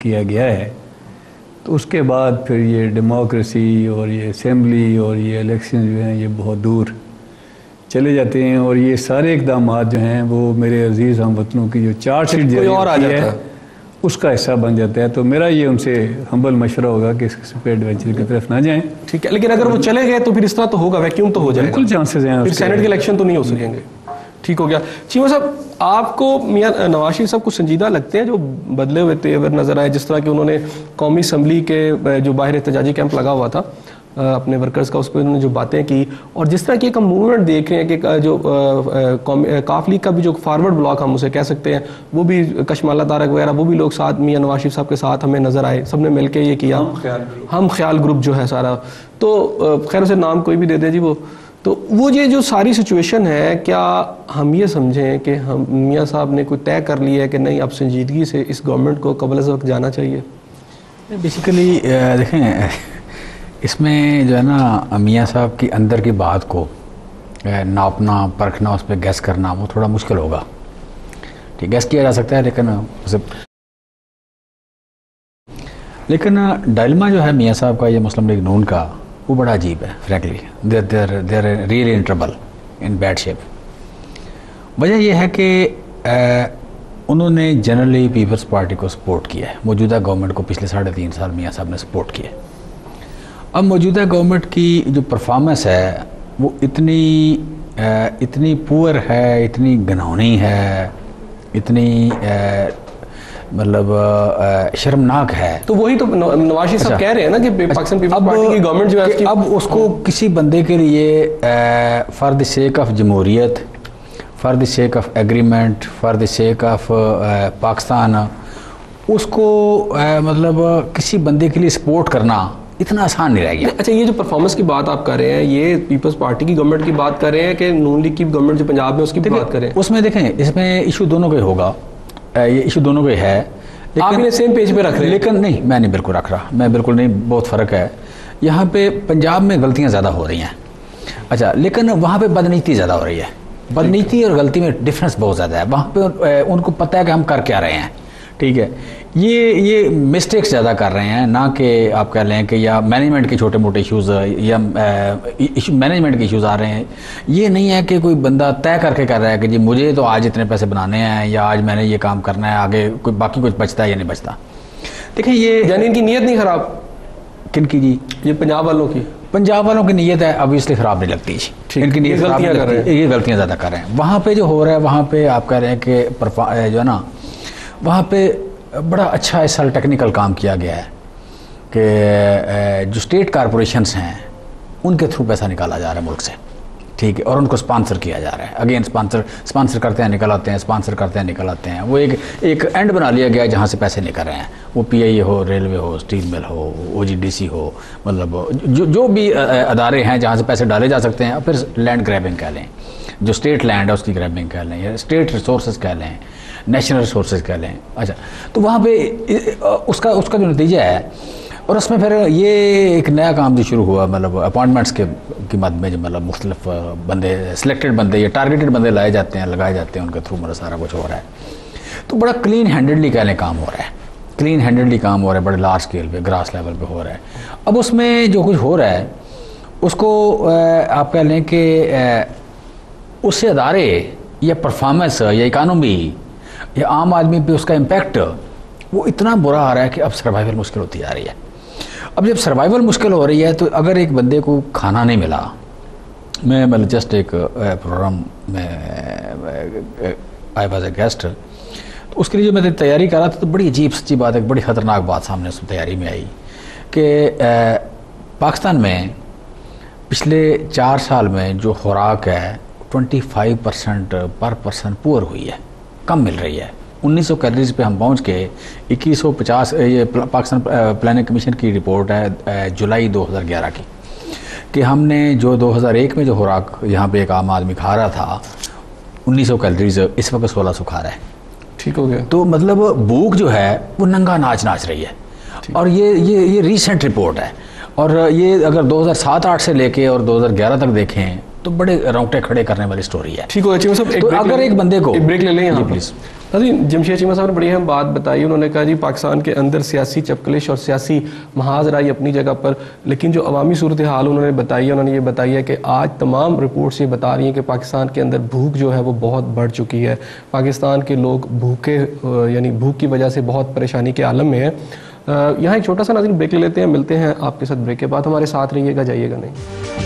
किया गया है, तो उसके बाद फिर ये डेमोक्रेसी और ये असेंबली और ये इलेक्शन जो हैं ये बहुत दूर चले जाते हैं, और ये सारे इकदाम जो हैं वो मेरे अजीज़ हम वतनों की जो चार्जशीट जारी होती है उसका हिस्सा बन जाता है। तो मेरा ये उनसे हम्बल मशवरा होगा कि इस किस्म के एडवेंचर की तरफ ना जाएं। ठीक है, लेकिन अगर वो चले गए तो फिर इस तरह तो होगा, वैक्यूम तो हो जाएगा, बिल्कुल चांसेस हैं, फिर सेनेट के इलेक्शन तो नहीं हो सकेंगे। ठीक हो गया। चीमा साहब, आपको मियां नवाज शरीफ साहब कुछ संजीदा लगते हैं जो बदले हुए तेवर नजर आए, जिस तरह कि उन्होंने कौमी असम्बली के जो बाहर एहतजाजी कैंप लगा हुआ था अपने वर्कर्स का, उस पर उन्होंने जो बातें की, और जिस तरह की एक हम मूवमेंट देख रहे हैं कि जो काफ लीग का भी जो फॉरवर्ड ब्लॉक हम उसे कह सकते हैं, वो भी कशमाला तारक वगैरह वो भी लोग साथ मियां नवाज शरीफ साहब के साथ हमें नजर आए, सबने मिलकर ये किया, हम ख्याल ग्रुप जो है सारा, तो खैर उसे नाम कोई भी दे दे जी तो वो ये जो सारी सिचुएशन है, क्या हम ये समझें कि हम मियाँ साहब ने कोई तय कर लिया है कि नहीं अब संजीदगी से इस गवर्नमेंट को कबल अज़ वक्त जाना चाहिए? बेसिकली देखें, इसमें जो है ना मियाँ साहब की अंदर की बात को नापना परखना, उस पर गैस करना वो थोड़ा मुश्किल होगा। ठीक, गैस किया जा सकता है लेकिन डायलमा जो है मियाँ साहब का, ये मुस्लिम लीग नून का, वो बड़ा अजीब है। Frankly there really in trouble, in bad shape. वजह यह है कि उन्होंने जनरली पीपल्स पार्टी को सपोर्ट किया है, मौजूदा गवर्नमेंट को पिछले 3.5 साल मियाँ साहब ने सपोर्ट किया। अब मौजूदा गवर्नमेंट की जो परफॉर्मेंस है वो इतनी पुअर है, इतनी घिनौनी है, इतनी मतलब शर्मनाक है। तो वही तो नवाज शरीफ साहब कह रहे हैं ना कि पाकिस्तान पीपल्स पार्टी की गवर्नमेंट जो है अब उसको किसी बंदे के लिए फॉर द सेक ऑफ जमहूरियत, for the sake of agreement, for the sake of Pakistan, उसको मतलब किसी बंदे के लिए सपोर्ट करना इतना आसान नहीं रह गया। अच्छा, ये जो परफॉर्मेंस की बात आप कर रहे हैं, ये पीपल्स पार्टी की गवर्नमेंट की बात कर रहे हैं कि नून लीग की गवर्नमेंट जो पंजाब में उसकी बात कर रहे हैं? उसमें देखें, इसमें इशू दोनों का ही होगा, ये इशू दोनों का ही है, लेकिन आप इन्हें सेम पेज पे रख रहे हैं? लेकिन नहीं, मैं नहीं बिल्कुल रख रहा, मैं बिल्कुल नहीं, बहुत फ़र्क है। यहाँ पे पंजाब में गलतियाँ ज़्यादा हो रही हैं, अच्छा, लेकिन वहाँ पे बदनीति ज़्यादा हो रही है। बदनीति और गलती में डिफरेंस बहुत ज़्यादा है। वहाँ पे उनको पता है कि हम कर क्या रहे हैं, ठीक है, ये मिस्टेक्स ज़्यादा कर रहे हैं, ना कि आप कह लें कि या मैनेजमेंट के छोटे मोटे इश्यूज़ या मैनेजमेंट के इश्यूज़ आ रहे हैं। ये नहीं है कि कोई बंदा तय करके कर रहा है कि जी मुझे तो आज इतने पैसे बनाने हैं या आज मैंने ये काम करना है, आगे कोई बाकी कुछ बचता है या नहीं बचता। देखें, ये यानी इनकी नीयत नहीं ख़राब? किन की जी? ये पंजाब वालों की। पंजाब वालों की नीयत है ऑब्वियसली ख़राब नहीं लगती जी, इनकी नीयत गलतियाँ कर रहे हैं, ये गलतियाँ ज़्यादा कर रहे हैं। वहाँ पर जो हो रहा है, वहाँ पर आप कह रहे हैं कि जो है ना, वहाँ पर बड़ा अच्छा इस साल टेक्निकल काम किया गया है कि जो स्टेट कॉरपोरेशंस हैं उनके थ्रू पैसा निकाला जा रहा है मुल्क से, ठीक है, और उनको स्पॉन्सर किया जा रहा है। अगेन स्पॉन्सर करते हैं निकल आते हैं, स्पॉन्सर करते हैं निकल आते हैं। वो एक एंड बना लिया गया है जहाँ से पैसे निकल रहे हैं, वो PIA हो, रेलवे हो, स्टील मिल हो, OGDC हो, मतलब जो भी अदारे हैं जहाँ से पैसे डाले जा सकते हैं। फिर लैंड ग्रैबिंग कह लें, जो स्टेट लैंड है उसकी ग्रैबिंग कह लें, या स्टेट रिसोर्सेज कह लें, नेशनल रिसोर्सेज कह लें। अच्छा, तो वहाँ पे उसका जो नतीजा है, और उसमें फिर ये एक नया काम जो शुरू हुआ, मतलब अपॉइंटमेंट्स की मद में जो मतलब मुख्तलिफ बंदे, सिलेक्टेड बंदे या टारगेटेड बंदे लाए जाते हैं, लगाए जाते हैं, उनके थ्रू मतलब सारा कुछ हो रहा है। तो बड़ा क्लीन हैंडेडली कह लें काम हो रहा है, क्लीन हैंडेडली काम हो रहा है, बड़े लार्ज स्केल पे, ग्रास लेवल पे हो रहा है। अब उसमें जो कुछ हो रहा है उसको आप कह लें कि उससे अदारे या परफॉर्मेंस या इकानमी या आम आदमी पे उसका इम्पैक्ट वो इतना बुरा आ रहा है कि अब सर्वाइवल मुश्किल होती जा रही है। अब जब सर्वाइवल मुश्किल हो रही है तो अगर एक बंदे को खाना नहीं मिला, मैं मतलब जस्ट एक प्रोग्राम में आई वाज ए गेस्ट, तो उसके लिए जो मैं तैयारी कर रहा था तो बड़ी अजीब सच्ची बात है, बड़ी ख़तरनाक बात सामने उस तैयारी में आई कि पाकिस्तान में पिछले 4 साल में जो खुराक है 25% पर पर्सन पुअर हुई है, कम मिल रही है। 1900 कैलोरीज पे हम पहुंच के 2150, ये पाकिस्तान प्लानिंग कमीशन की रिपोर्ट है जुलाई 2011 की, कि हमने जो 2001 में जो खुराक यहाँ पे एक आम आदमी खा रहा था 1900 कैलोरीज, इस वक्त 1600 खा रहा है। ठीक हो गया। तो मतलब भूख जो है वो नंगा नाच रही है। और ये रीसेंट रिपोर्ट है, और ये अगर 2007-8 से लेके और 2011 तक देखें तो बड़े रोंगटे खड़े करने वाली स्टोरी है। ठीक हो गया। तो अगर एक बंदे को एक ब्रेक ले लें यहाँ प्लीज़। जमशेद चीमा साहब ने बड़ी अहम बात बताई। उन्होंने कहा जी पाकिस्तान के अंदर सियासी चपकलिश और सियासी महाजरा आई अपनी जगह पर, लेकिन जो अवामी सूरत हाल उन्होंने बताई है, उन्होंने ये बताई है कि आज तमाम रिपोर्ट्स ये बता रही हैं कि पाकिस्तान के अंदर भूख जो है वो बहुत बढ़ चुकी है। पाकिस्तान के लोग भूखे यानी भूख की वजह से बहुत परेशानी के आलम में है। यहाँ एक छोटा सा नाज़रीन ब्रेक ले लेते हैं, मिलते हैं आपके साथ ब्रेक के बाद। हमारे साथ रहिएगा, जाइएगा नहीं।